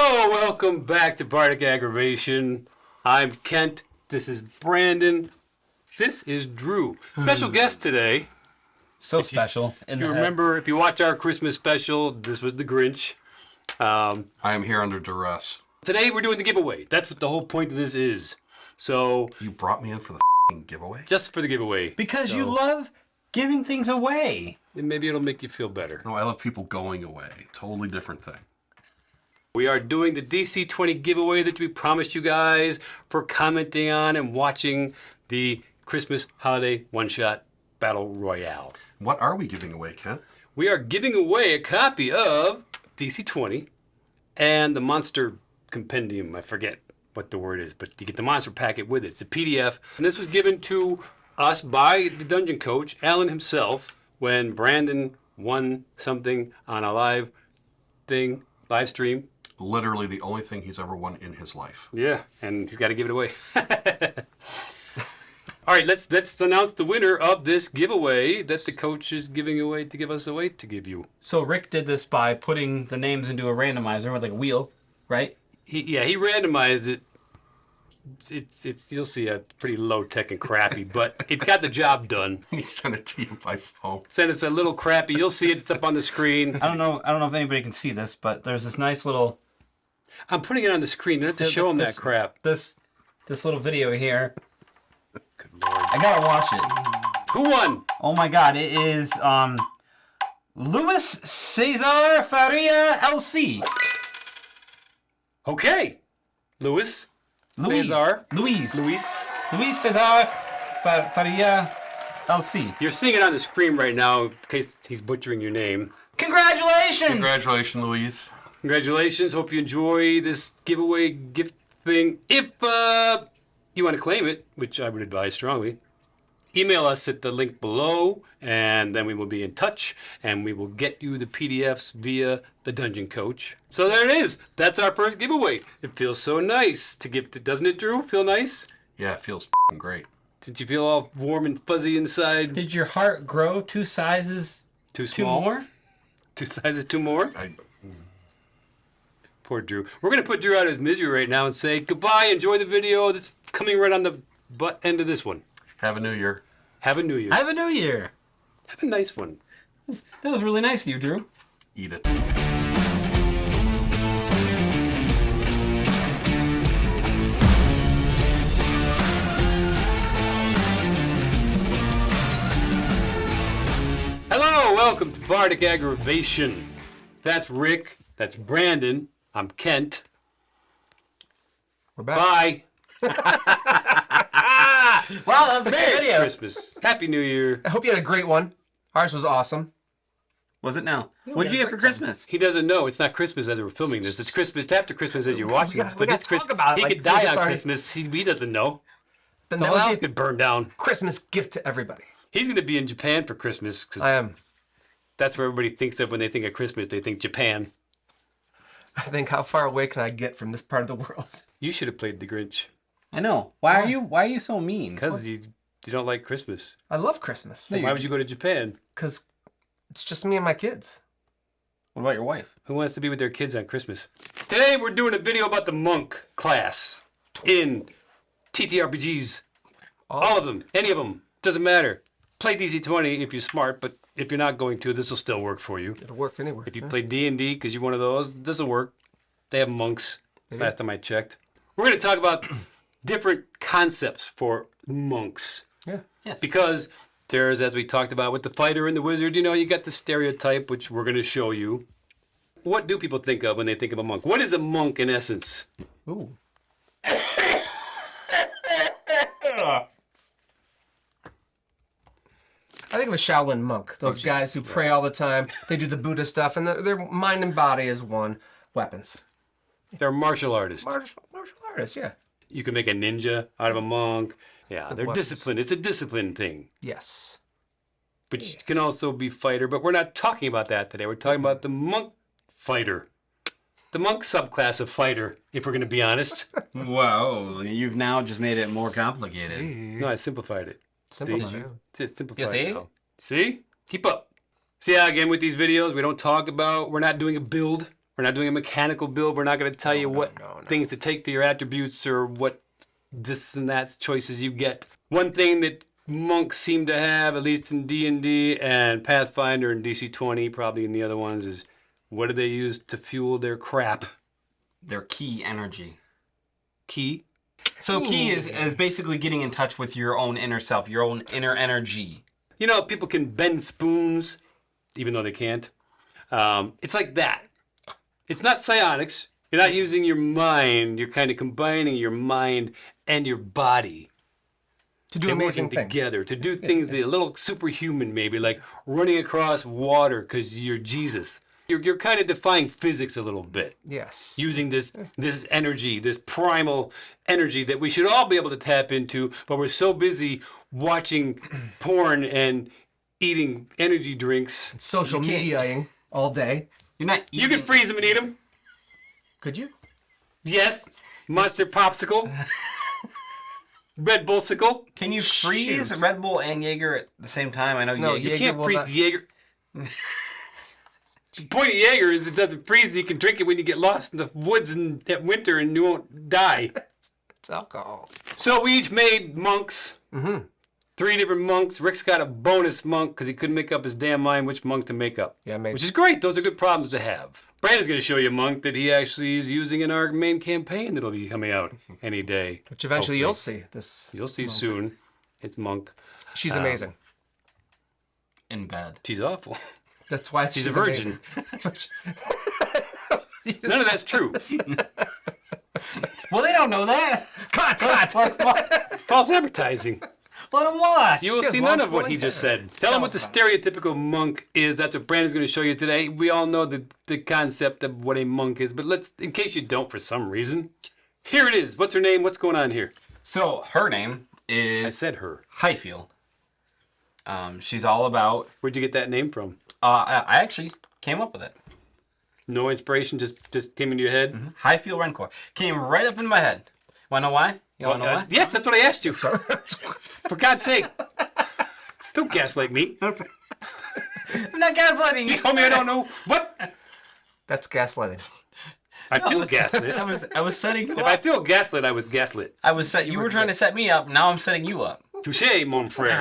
Hello, welcome back to Bardicaggravation. I'm Kent. This is Brandon. This is Drew. Special guest today. So special. If you remember, if you watch our Christmas special, this was the Grinch. I am here under duress. Today we're doing the giveaway. That's what the whole point of this is. So You brought me in for the giveaway? just for the giveaway. Because you love giving things away. And maybe it'll make you feel better. No, I love people going away. Totally different thing. We are doing the DC20 giveaway that we promised you guys for commenting on and watching the Christmas Holiday One-Shot Battle Royale. What are we giving away, Kent? We are giving away a copy of DC20 and the Monster Compendium. I forget what the word is, but you get the Monster Packet with it. It's a PDF. And this was given to us by the Dungeon Coach, Alan himself, when Brandon won something on a live stream. Literally the only thing he's ever won in his life. Yeah, and he's got to give it away. All right, let's announce the winner of this giveaway that the coach is giving away to give us away to give you. So Rick did this by putting the names into a randomizer with like a wheel, right? He randomized it. It's you'll see a pretty low tech and crappy, but it got the job done. He sent it to you by phone. Said it's a little crappy. You'll see it. It's up on the screen. I don't know if anybody can see this, but there's this nice little I'm putting it on the screen. Not to show him that crap. This little video here. Good Lord. I gotta watch it. Who won? Oh my god, it is Luis Cesar Faria LC. Okay, Luis Cesar. Luis Cesar. Cesar Faria LC. You're seeing it on the screen right now in case he's butchering your name. Congratulations! Congratulations, Louise. Congratulations. Hope you enjoy this giveaway gift thing. If you want to claim it, which I would advise strongly, email us at the link below, and then we will be in touch, and we will get you the PDFs via the Dungeon Coach. So there it is. That's our first giveaway. It feels so nice to give it, doesn't it, Drew? Feel nice? Yeah, it feels great. Did you feel all warm and fuzzy inside? Did your heart grow 2 sizes? Too small? Two more? 2 sizes, 2 more? Poor Drew. We're going to put Drew out of his misery right now and say goodbye. Enjoy the video that's coming right on the butt end of this one. Have a new year. Have a new year. Have a new year. Have a nice one. That was really nice of you, Drew. Eat it. Hello, welcome to Bardic Aggravation. That's Rick. That's Brandon. I'm Kent. We're back. Bye. Wow, that was a Merry good video. Christmas. Happy New Year. I hope you had a great one. Ours was awesome. Was it now? Yeah, What did we you had get a for great time. Christmas? He doesn't know. It's not Christmas as we're filming this. It's Christmas. It's after Christmas as you're watching this. we gotta it's talk about it He like could die it's on already- Christmas. He doesn't know. Then The that whole house would be a could burn down. Christmas gift to everybody. He's going to be in Japan for Christmas because I am. that's where everybody thinks of when they think of Christmas. They think Japan. I think, how far away can I get from this part of the world? You should have played the Grinch I know. Why are you so mean? because you don't like Christmas. I love Christmas. So why would you go to Japan? Because it's just me and my kids. What about your wife? Who wants to be with their kids on Christmas? Today we're doing a video about the monk class in TTRPGs. All of them. Any of them. Doesn't matter. Play DC20 if you're smart, but if you're not going to, this will still work for you. It'll work anywhere. If you play D&D because you're one of those, this will work. They have monks, last time I checked. We're going to talk about different concepts for monks. Yeah. Yes. Because there's, as we talked about with the fighter and the wizard, you got the stereotype, which we're going to show you. What do people think of when they think of a monk? What is a monk in essence? Ooh. I think of a Shaolin monk. Those guys who pray all the time. They do the Buddha stuff, and their mind and body is one. Weapons. They're martial artists. Martial artists, yeah. You can make a ninja out of a monk. Yeah, they're weapons. disciplined. It's a discipline thing. Yes. Which can also be fighter, but we're not talking about that today. We're talking about the monk fighter. The monk subclass of fighter, if we're going to be honest. Whoa, you've now just made it more complicated. No, I simplified it. Simple. See? Yeah. It's simplified. You see? now. See? Keep up. See how, again, with these videos, we don't talk about, we're not doing a build. We're not doing a mechanical build. We're not going to tell you what things to take for your attributes or what this and that choices you get. One thing that monks seem to have, at least in D&D and Pathfinder and DC-20, probably in the other ones, is what do they use to fuel their crap? Their key energy. Key? So key is basically getting in touch with your own inner self, your own inner energy. You know, people can bend spoons, even though they can't. It's like that. It's not psionics. You're not using your mind. You're kind of combining your mind and your body. To do and amazing working things. together. To do things a little superhuman, maybe, like running across water because you're Jesus. You're kind of defying physics a little bit. Yes. Using this energy, this primal energy that we should all be able to tap into, but we're so busy watching porn and eating energy drinks. Social mediaing all day. You're not You can freeze them and eat them. Could you? Yes. Monster popsicle. Red Bullsicle. Can you freeze Red Bull and Jaeger at the same time? I know No, Jaeger. You can't will freeze not- Jaeger. The point of Jaeger is it doesn't freeze. You can drink it when you get lost in the woods at winter and you won't die. It's alcohol. So we each made monks. Mm-hmm. 3 different monks. Rick's got a bonus monk because he couldn't make up his damn mind which monk to make up. Yeah, maybe. Which is great. Those are good problems to have. Brandon's going to show you a monk that he actually is using in our main campaign that'll be coming out any day. Which eventually hopefully. you'll see. This. You'll see soon. It's Monk. She's amazing. In bed. She's awful. That's why She's a virgin. None of that's true. Well, they don't know that. Cut! It's false advertising. Let them watch. You will She has see none long of what flowing he just hair. said. Tell him what the us stereotypical monk is. That's what Brandon's going to show you today. We all know the concept of what a monk is, but let's, in case you don't for some reason, here it is. What's her name? What's going on here? So her name I is said her. Highfield. She's all about. Where'd you get that name from? I actually came up with it. No inspiration, just came into your head? Highfield Rencore came right up in my head. Wanna know why? You wanna know why? Yes, that's what I asked you. For God's sake. Don't gaslight me. I'm not gaslighting You you. told me I don't know. What? That's gaslighting. I feel gaslit. I was setting you If I up. feel gaslit, I was gaslit. You were trying to set me up. Now I'm setting you up. Touche, mon frere.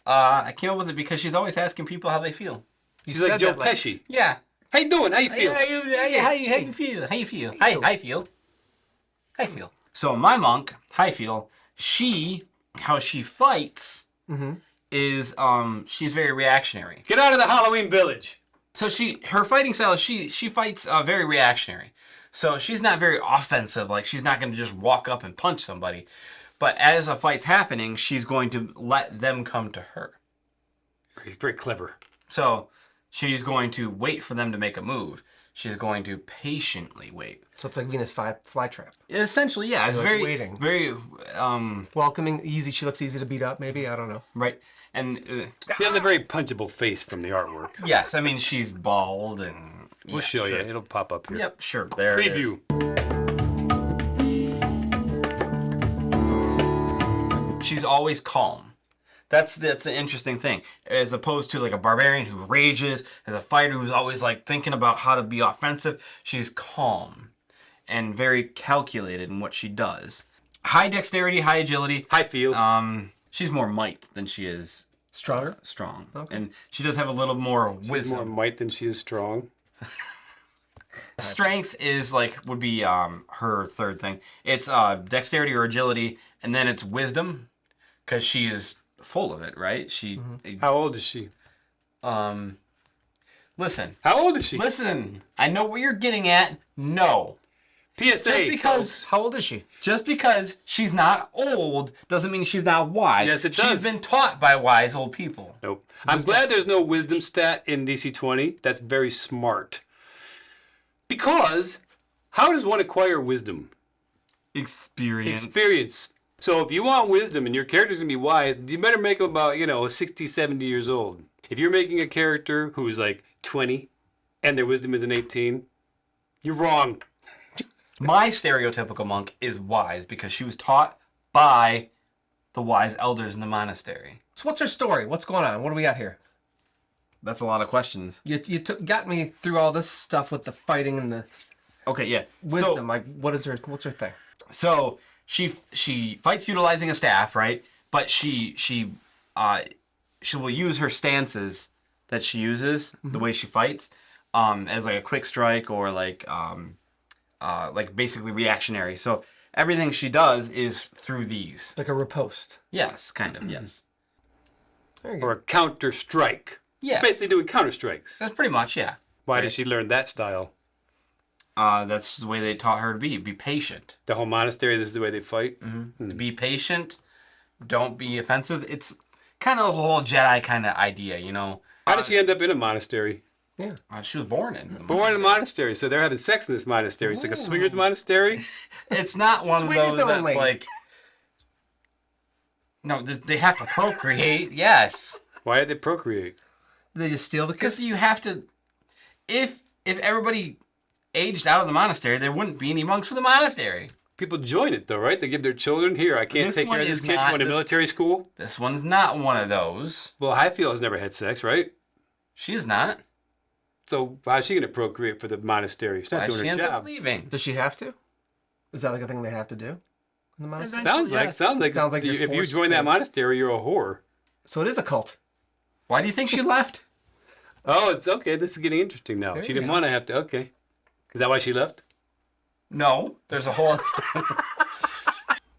I came up with it because she's always asking people how they feel. She's like said Joe that, like- Pesci. Yeah. How you doing? How you feel? How you feel? How you feel? Hi, feel. Hi, feel. So my monk, Highfield, how she fights is she's very reactionary. Get out of the Halloween village. So her fighting style is she fights very reactionary. So she's not very offensive. Like she's not going to just walk up and punch somebody. But as a fight's happening, she's going to let them come to her. He's very clever. So she's going to wait for them to make a move. She's going to patiently wait. So it's like Venus flytrap. Essentially, yeah. It's Like very, waiting. very, Welcoming, easy. She looks easy to beat up, maybe. I don't know. right. And She has a very punchable face from the artwork. yes, I mean she's bald and We'll show you. It'll pop up here. Yep, sure. There it is. Preview. She's always calm. That's an interesting thing. As opposed to like a barbarian who rages, as a fighter who's always like thinking about how to be offensive, she's calm and very calculated in what she does. High dexterity, high agility. High feel. She's more might than she is Stronger? strong. Okay. And she does have a little more She's wisdom. more might than she is strong. Strength is would be her third thing. It's dexterity or agility, and then it's wisdom, because she is full of it, right? She How old is she? listen. How old is she? Listen, I know what you're getting at. No. PSA. Because How old is she? just because she's not old doesn't mean she's not wise. Yes, it She's does. been taught by wise old people. Nope. I'm glad there's no wisdom stat in DC-20. That's very smart. Because how does one acquire wisdom? Experience. Experience. So if you want wisdom and your character's going to be wise, you better make them about, 60, 70 years old. If you're making a character who's like 20 and their wisdom is an 18, you're wrong. My stereotypical monk is wise because she was taught by the wise elders in the monastery. So what's her story? What's going on? What do we got here? That's a lot of questions. Got me through all this stuff with the fighting and the Okay, yeah. wisdom. Like, what's her thing? So she fights utilizing a staff, right? But she will use her stances that she uses the way she fights as like a quick strike or like basically reactionary. So everything she does is through these. Like a riposte. Yes, kind of. Yes. There you go. Or a counter strike. Yes. Basically doing counter strikes. That's pretty much, yeah. Why did she learn that style? That's the way they taught her to be patient. The whole monastery, this is the way they fight? Be patient. Don't be offensive. It's kind of the whole Jedi kind of idea, you know. How did she end up in a monastery? Yeah. She was born in. Born in a monastery, so they're having sex in this monastery. It's like a swingers monastery. It's not one of Swingers those only. that's like. No, they have to procreate. Yes, Why did they procreate? They just steal the kids. because you have to. If everybody aged out of the monastery, there wouldn't be any monks for the monastery. People join it though, right? They give their children, here, I can't This take care one of this is kid not going to this- military school. This one's not one of those. Well, Highfield has never had sex, right? She is not. So how's she going to procreate for the monastery? She's not Why doing she her ends up job. leaving. Does she have to? Is that like a thing they have to do in the monastery? Sounds like Sounds like you're if you forced join to- that monastery, you're a whore. So it is a cult. Why do you think she left? Oh, it's okay. This is getting interesting now. There She you didn't go. want to have to. Okay, is that why she left? No, there's a whole.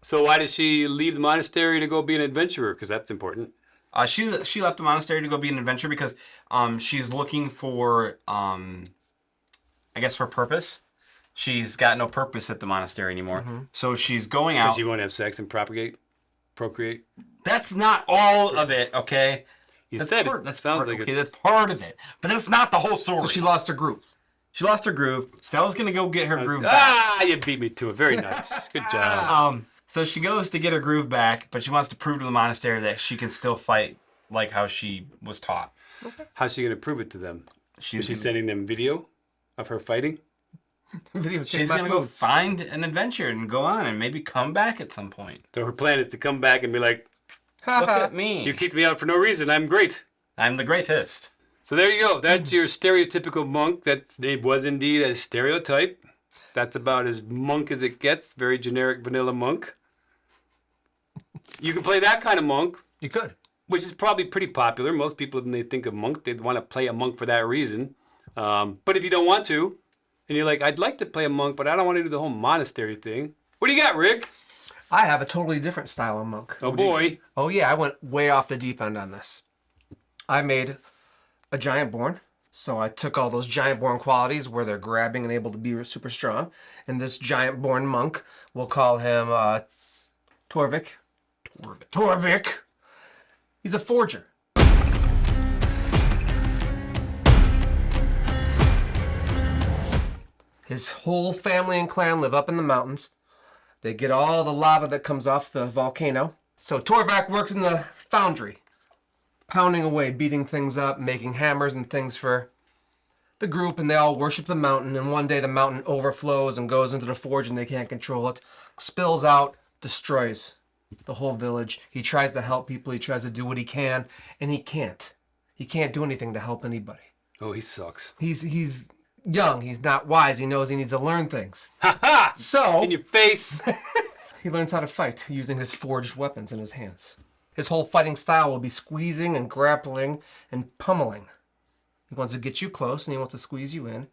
So why did she leave the monastery to go be an adventurer? Because that's important. She left the monastery to go be an adventurer because she's looking for I guess for purpose. She's got no purpose at the monastery anymore. So she's going out. Because you want to have sex and procreate. That's not all of it, okay? You That's said part, it. that's Sounds part, like okay, it. that's part of it. But that's not the whole story. So she lost her group. She lost her groove. Stella's gonna go get her groove back. Ah, you beat me to it. Very nice. Good job. So she goes to get her groove back, but she wants to prove to the monastery that she can still fight like how she was taught. How's she going to prove it to them? Is she She's sending them video of her fighting? Videotape my gonna go moves. find an adventure and go on and maybe come back at some point. So her plan is to come back and be like, Look at me. you kicked me out for no reason. I'm great. I'm the greatest. So there you go. That's your stereotypical monk. That name was indeed a stereotype. That's about as monk as it gets. Very generic vanilla monk. You can play that kind of monk, You could. which is probably pretty popular. Most people, when they think of monk, they'd want to play a monk for that reason. But if you don't want to, and you're like, I'd like to play a monk, but I don't want to do the whole monastery thing. What do you got, Rick? I have a totally different style of monk. Oh, boy. Oh yeah, I went way off the deep end on this. I made a giant born. So I took all those giant born qualities where they're grabbing and able to be super strong. And this giant born monk, we'll call him Torvik. Torvik. He's a forger. His whole family and clan live up in the mountains. They get all the lava that comes off the volcano. So Torvak works in the foundry, pounding away, beating things up, making hammers and things for the group, and they all worship the mountain. And one day the mountain overflows and goes into the forge and they can't control it. Spills out, destroys the whole village. He tries to help people, he tries to do what he can, and he can't. He can't do anything to help anybody. Oh, he sucks. He's young, he's not wise, he knows he needs to learn things. Ha ha! So In your face. he learns how to fight using his forged weapons in his hands. His whole fighting style will be squeezing and grappling and pummeling. He wants to get you close and he wants to squeeze you in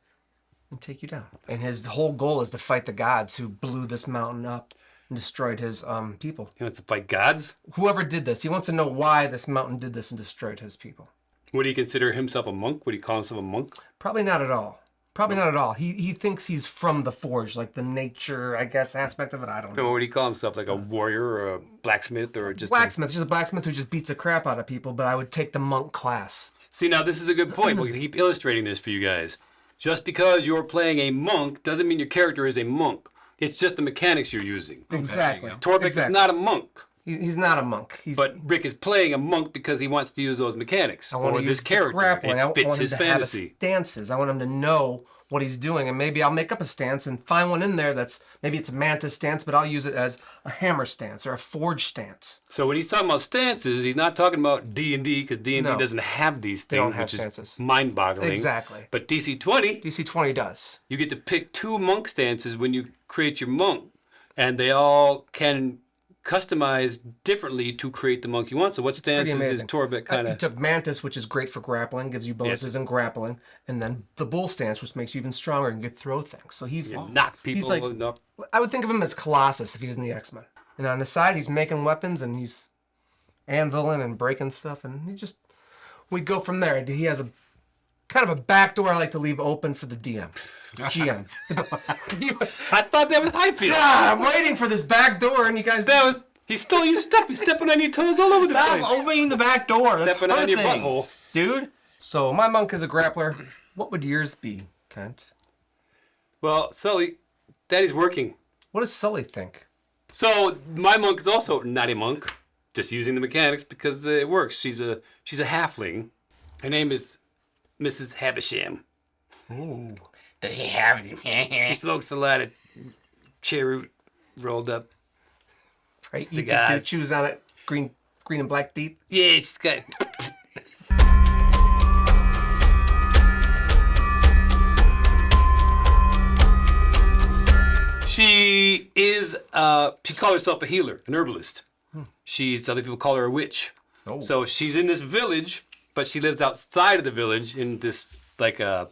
and take you down. And his whole goal is to fight the gods who blew this mountain up and destroyed his people. He wants to fight gods? Whoever did this, he wants to know why this mountain did this and destroyed his people. Would he consider himself a monk? Would he call himself a monk? Probably not at all. Probably not at all. He thinks he's from the forge, like the nature, I guess, aspect of it. I don't know. Or would he call himself like a warrior or a blacksmith or just Blacksmith, just a blacksmith who just beats the crap out of people, but I would take the monk class. See, now this is a good point. We're going to keep illustrating this for you guys. Just because you're playing a monk doesn't mean your character is a monk. It's just the mechanics you're using. Exactly. Torvik Exactly. is not a monk. He's not a monk. But Rick is playing a monk because he wants to use those mechanics I want for to this use character. grappling. I It want fits him his to fantasy. have stances. I want him to know what he's doing, and maybe I'll make up a stance and find one in there that's maybe it's a mantis stance, but I'll use it as a hammer stance or a forge stance. So when he's talking about stances, he's not talking about D&D because D&D No. doesn't have these things, don't have which stances. is mind-boggling. Exactly. But DC-20, DC-20 does. you get to pick 2 monk stances when you create your monk, and they all can customize differently to create the monk you want. So what stances is amazing. Torbeck kind He of... took Mantis, which is great for grappling, gives you bonuses in grappling, and then the Bull stance, which makes you even stronger and you can throw things. So he's knock people. He's like, knock- I would think of him as Colossus if he was in the X-Men. And on the side, he's making weapons and he's anviling and breaking stuff, and we go from there. He has a kind of a back door I like to leave open for the DM. GM. I thought that was Highfield. God, I'm waiting for this back door, and you guys. He stole your stuff. He's stepping on your toes all over the place. Stop opening the back door. That's Stepping on her your thing, butthole. dude. So my monk is a grappler. What would yours be, Kent? Well, Sully, Daddy's working. What does Sully think? So my monk is also not a monk, just using the mechanics because it works. She's a halfling. Her name is Mrs. Havisham. Ooh. Does he have She smokes a lot of cheroot rolled up. Right? Eats it, Cigars. chews on it. Green and black teeth. Yeah, she's got. She is. She calls herself a healer, an herbalist. Other people call her a witch. Oh. So she's in this village, but she lives outside of the village in this like a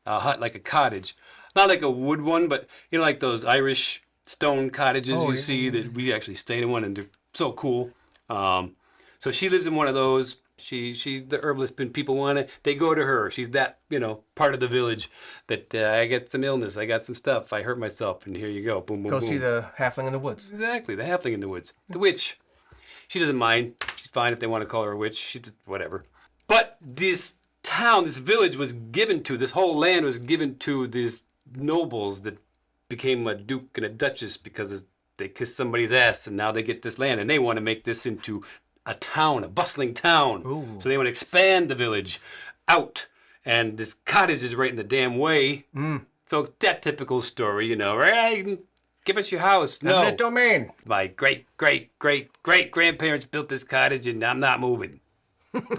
hut, like a cottage, not like a wood one, but like those Irish stone cottages you see that we actually stayed in one, and they're so cool. So she lives in one of those. She's the herbalist, and people want it. They go to her. She's that part of the village that I got some illness, I got some stuff, I hurt myself, and here you go, boom, boom, Go boom. see the halfling in the woods. Exactly, the halfling in the woods, the witch. She doesn't mind. She's fine if they want to call her a witch. She just whatever. But this town, this village was given to. This whole land was given to these nobles that became a duke and a duchess because they kissed somebody's ass, and now they get this land, and they want to make this into a town, a bustling town. Ooh. So they want to expand the village out, and this cottage is right in the damn way. So it's that typical story, right? Give us your house. No, Eminent domain. my great grandparents built this cottage, and I'm not moving.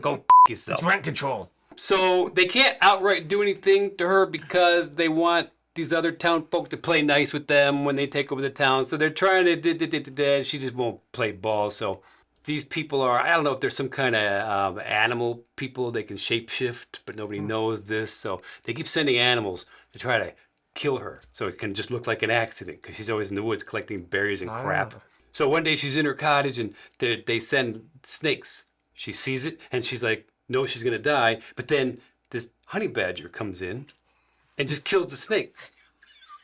Go yourself. Rent control. So they can't outright do anything to her because they want these other town folk to play nice with them when they take over the town. So they're trying to, and she just won't play ball. So these people are, I don't know if there's some kind of animal people. They can shapeshift, but nobody knows this. So they keep sending animals to try to kill her. So it can just look like an accident because she's always in the woods collecting berries and crap. So one day she's in her cottage and they send snakes. She sees it and she's like, knows she's going to die. But then this honey badger comes in and just kills the snake.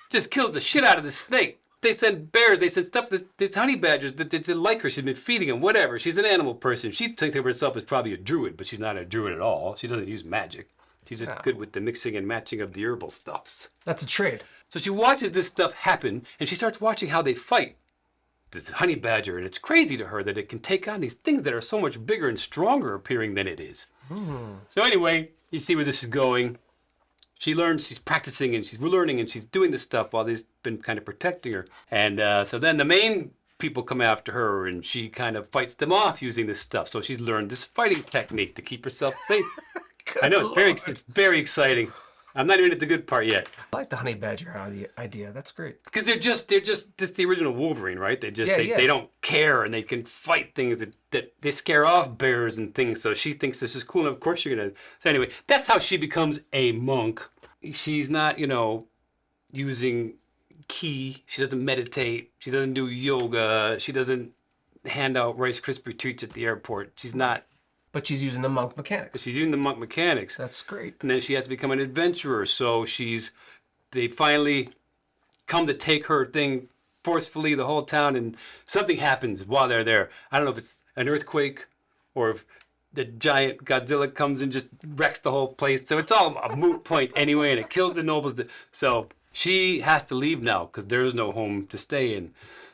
Just kills the shit out of the snake. They send bears, they send stuff, these honey badgers, they like her, she's been feeding them, whatever. She's an animal person. She thinks of herself as probably a druid, but she's not a druid at all. She doesn't use magic. She's just good with the mixing and matching of the herbal stuffs. That's a trade. So she watches this stuff happen, and she starts watching how they fight. This honey badger, and it's crazy to her that it can take on these things that are so much bigger and stronger appearing than it is. So anyway, you see where this is going. She learns, she's practicing, and she's learning, and she's doing this stuff while they've been kind of protecting her. And so then the main people come after her, and she kind of fights them off using this stuff. So she's learned this fighting technique to keep herself safe. I know, it's very exciting. I'm not even at the good part yet. I like the honey badger idea. That's great. Because they're just the original Wolverine, right? They don't care, and they can fight things that they scare off bears and things. So she thinks this is cool, and of course you're gonna. So anyway, that's how she becomes a monk. She's not, using ki. She doesn't meditate. She doesn't do yoga. She doesn't hand out Rice Krispie treats at the airport. She's not. But she's using the monk mechanics. She's using the monk mechanics. That's great. And then she has to become an adventurer. So they finally come to take her thing forcefully, the whole town, and something happens while they're there. I don't know if it's an earthquake or if the giant Godzilla comes and just wrecks the whole place. So it's all a moot point anyway, and it kills the nobles. So she has to leave now because there's no home to stay in.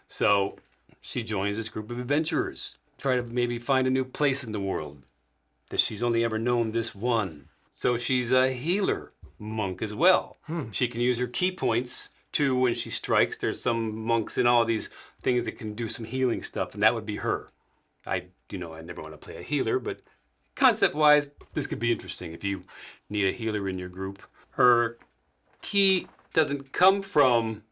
So she joins this group of adventurers. Try to maybe find a new place in the world. That she's only ever known this one. So she's a healer monk as well. She can use her key points to, when she strikes, there's some monks in all these things that can do some healing stuff, and that would be her. I never want to play a healer, but concept-wise, this could be interesting if you need a healer in your group. Her key doesn't come from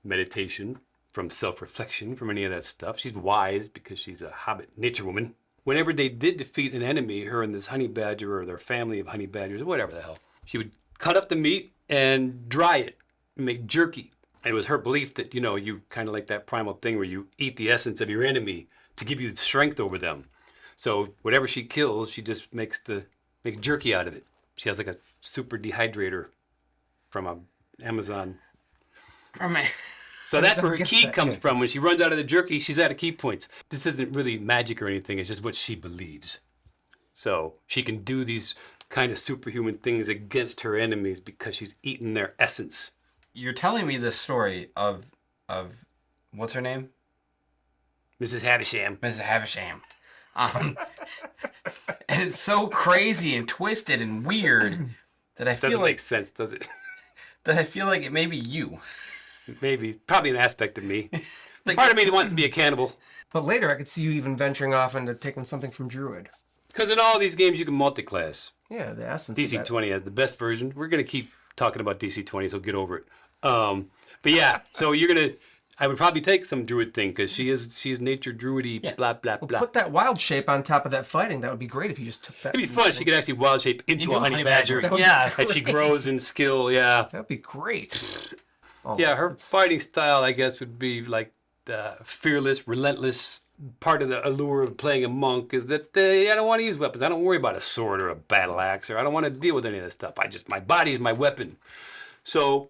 meditation, from self-reflection, from any of that stuff. She's wise because she's a hobbit nature woman. Whenever they did defeat an enemy, her and this honey badger or their family of honey badgers, whatever the hell, she would cut up the meat and dry it and make jerky. And it was her belief that, you kind of like that primal thing where you eat the essence of your enemy to give you strength over them. So whatever she kills, she just makes jerky out of it. She has like a super dehydrator from a Amazon. So that's where her key comes from. When she runs out of the jerky, she's out of key points. This isn't really magic or anything. It's just what she believes. So she can do these kind of superhuman things against her enemies because she's eaten their essence. You're telling me this story of what's her name? Mrs. Havisham. Mrs. Havisham. And it's so crazy and twisted and weird that I feel Doesn't like make sense, does it? that I feel like it may be you. Maybe. Probably an aspect of me. Part of me that wants to be a cannibal. But later, I could see you even venturing off into taking something from Druid. Because in all these games, you can multi-class. Yeah, the essence of that. DC-20 has the best version. We're going to keep talking about DC-20, so get over it. But yeah, so I would probably take some Druid thing, because she is nature Druidy, blah, blah, blah. Put that wild shape on top of that fighting. That would be great if you just took that. It'd be fun. She could actually wild shape into a honey badger. That would be As she grows in skill, yeah. That would be great. Yeah, her fighting style, I guess, would be like fearless, relentless. Part of the allure of playing a monk is that I don't want to use weapons. I don't worry about a sword or a battle axe, or I don't want to deal with any of this stuff. My body is my weapon. So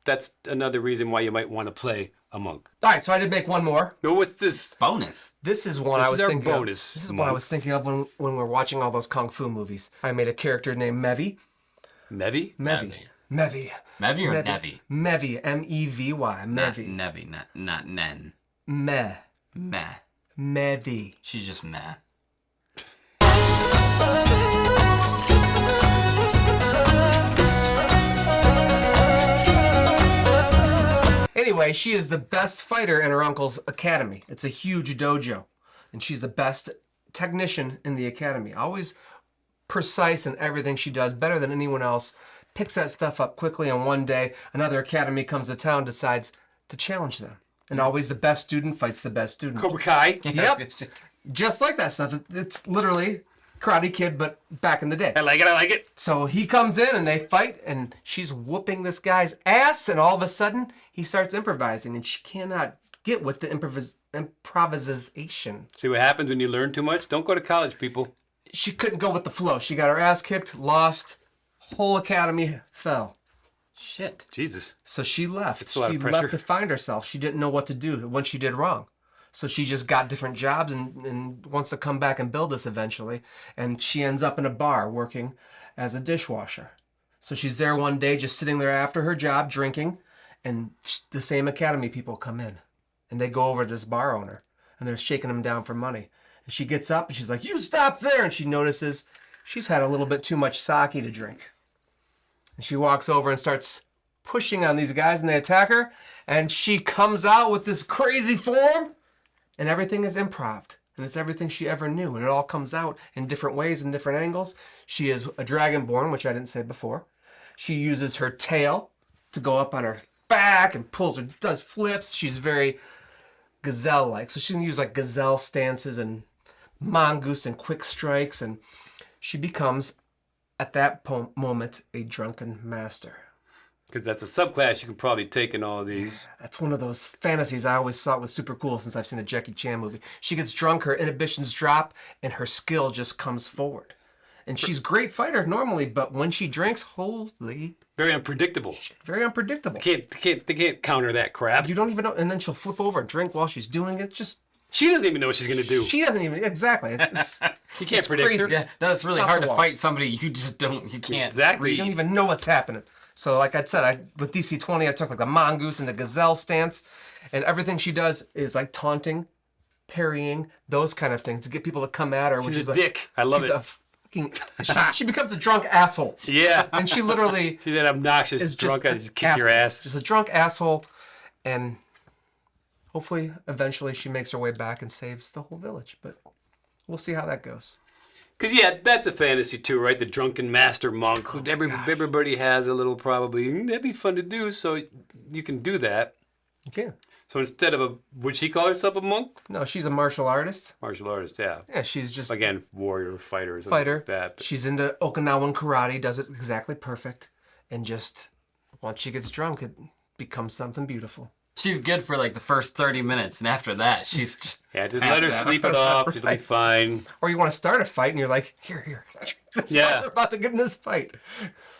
that's another reason why you might want to play a monk. All right, so I did make one more. No, what's this? Bonus. This is one This I was is our thinking bonus of. This is monk. what I was thinking of when we were watching all those kung fu movies. I made a character named Mevi. Mevi? Mevi. Mevi. Mevi or Nevi? Mevi. M-E-V-Y. Mevi. Nevi, not Nen. Me. Meh. Mevi. She's just meh. Anyway, she is the best fighter in her uncle's academy. It's a huge dojo. And she's the best technician in the academy. Always precise in everything she does, better than anyone else. Picks that stuff up quickly, and one day another academy comes to town, decides to challenge them. And always the best student fights the best student. Cobra Kai? Yep. Just like that stuff. It's literally Karate Kid, but back in the day. I like it. So he comes in and they fight, and she's whooping this guy's ass, and all of a sudden he starts improvising, and she cannot get with the improvisation. See what happens when you learn too much? Don't go to college, people. She couldn't go with the flow. She got her ass kicked, lost, whole academy fell. Shit. Jesus. So she left. It's a lot of She pressure. left to find herself. She didn't know what to do when she did wrong. So she just got different jobs and wants to come back and build this eventually. And she ends up in a bar working as a dishwasher. So she's there one day just sitting there after her job drinking, and the same academy people come in. And they go over to this bar owner, and they're shaking him down for money. And she gets up and she's like, "You stop there!" And she notices she's had a little bit too much sake to drink. And she walks over and starts pushing on these guys, and they attack her. And she comes out with this crazy form, and everything is improv. And it's everything she ever knew. And it all comes out in different ways and different angles. She is a dragonborn, which I didn't say before. She uses her tail to go up on her back and does flips. She's very gazelle-like. So she can use like gazelle stances and mongoose and quick strikes. And she becomes, at that moment, a drunken master. Because that's a subclass you can probably take in all of these. That's one of those fantasies I always thought was super cool since I've seen a Jackie Chan movie. She gets drunk, her inhibitions drop, and her skill just comes forward. And she's a great fighter normally, but when she drinks, holy... Very unpredictable. Very unpredictable. They can't counter that crap. You don't even know, and then she'll flip over and drink while she's doing it. Just... She doesn't even know what she's going to do. She doesn't even... Exactly. You can't predict her. Yeah, no, it's really It's off hard the to wall. fight somebody you just don't, you can't. Exactly. You don't even know what's happening. So like I said, with DC-20, I took like the mongoose and the gazelle stance, and everything she does is like taunting, parrying, those kind of things to get people to come at her. She's a dick. I love she's it. A fucking, she becomes a drunk asshole. Yeah. And she literally She's that obnoxious is drunk just guy just kick your ass. Just a drunk asshole, and hopefully, eventually, she makes her way back and saves the whole village. But we'll see how that goes. Because, yeah, that's a fantasy too, right? The drunken master monk. Who everybody has a little probably. That'd be fun to do, so you can do that. You can. So instead of would she call herself a monk? No, she's a martial artist. Martial artist, yeah. Yeah, she's just Again, warrior, fighter, or something fighter. like that. But She's into Okinawan karate, does it exactly perfect, and just once she gets drunk, it becomes something beautiful. She's good for like the first 30 minutes, and after that, she's just yeah, just let her sleep it off. She'll be Right. fine. Or you want to start a fight, and you're like, here. That's Yeah. why we're about to get in this fight.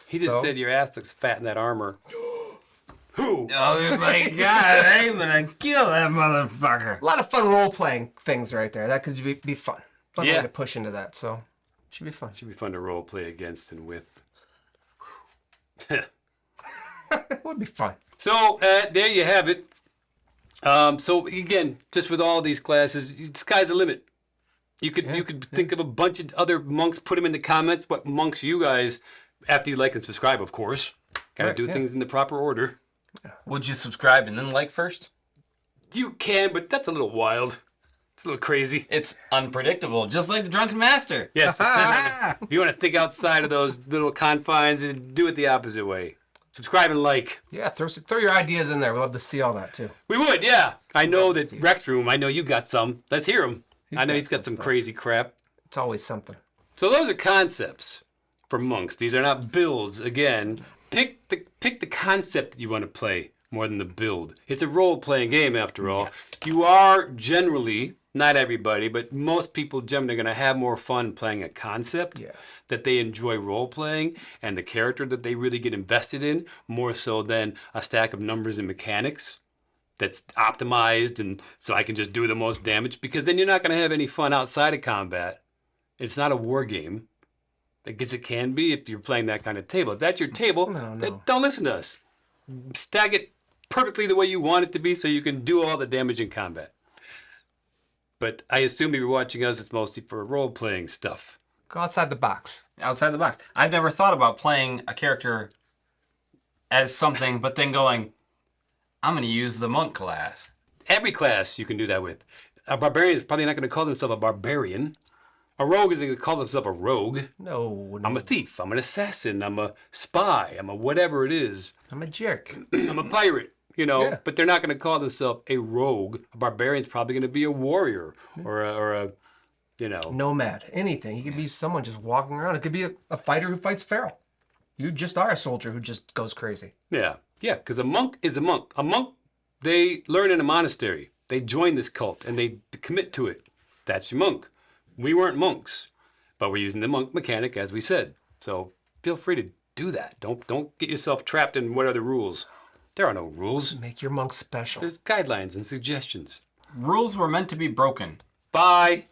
He just So- said your ass looks fat in that armor. Who? oh my god, I'm gonna kill that motherfucker. A lot of fun role-playing things right there. That could be fun. Fun Yeah. way to push into that, so should be fun. Should be fun to role play against and with. It would be fun. So there you have it. So again, just with all these classes, sky's the limit. You could think of a bunch of other monks. Put them in the comments. What monks you guys, after you like and subscribe, of course, gotta Right, do yeah. things in the proper order. Would you subscribe and then like first? You can, but that's a little wild. It's a little crazy. It's unpredictable, just like the Drunken Master. Yes. If you want to think outside of those little confines, and do it the opposite way. Subscribe and like. Yeah, throw your ideas in there. We'd love to see all that too. We would, yeah. I know love to that see it. Rec Room. I know you got some. Let's hear them. I know got he's got some some stuff. crazy crap. It's always something. So those are concepts for monks. These are not builds. Again, pick the concept that you want to play more than the build. It's a role-playing game after all. You are generally, not everybody, but most people generally going to have more fun playing a concept Yeah. that they enjoy role-playing and the character that they really get invested in more so than a stack of numbers and mechanics that's optimized and so I can just do the most damage, because then you're not going to have any fun outside of combat. It's not a war game. I guess it can be if you're playing that kind of table. If that's your table, No. then don't listen to us. Stack it perfectly the way you want it to be so you can do all the damage in combat. But I assume if you're watching us, it's mostly for role-playing stuff. Go outside the box. Outside the box. I've never thought about playing a character as something, but then going, I'm going to use the monk class. Every class you can do that with. A barbarian is probably not going to call themselves a barbarian. A rogue isn't going to call themselves a rogue. No. I'm a thief. I'm an assassin. I'm a spy. I'm a whatever it is. I'm a jerk. I'm a pirate. Yeah. But they're not going to call themselves a rogue. A barbarian's probably going to be a warrior or a Nomad. Anything. He could be someone just walking around. It could be a fighter who fights feral. You just are a soldier who just goes crazy. Yeah, because a monk is a monk. A monk, they learn in a monastery. They join this cult and they commit to it. That's your monk. We weren't monks, but we're using the monk mechanic as we said. So feel free to do that. Don't get yourself trapped in what are the rules. There are no rules. Make your monk special. There's guidelines and suggestions. Rules were meant to be broken. Bye.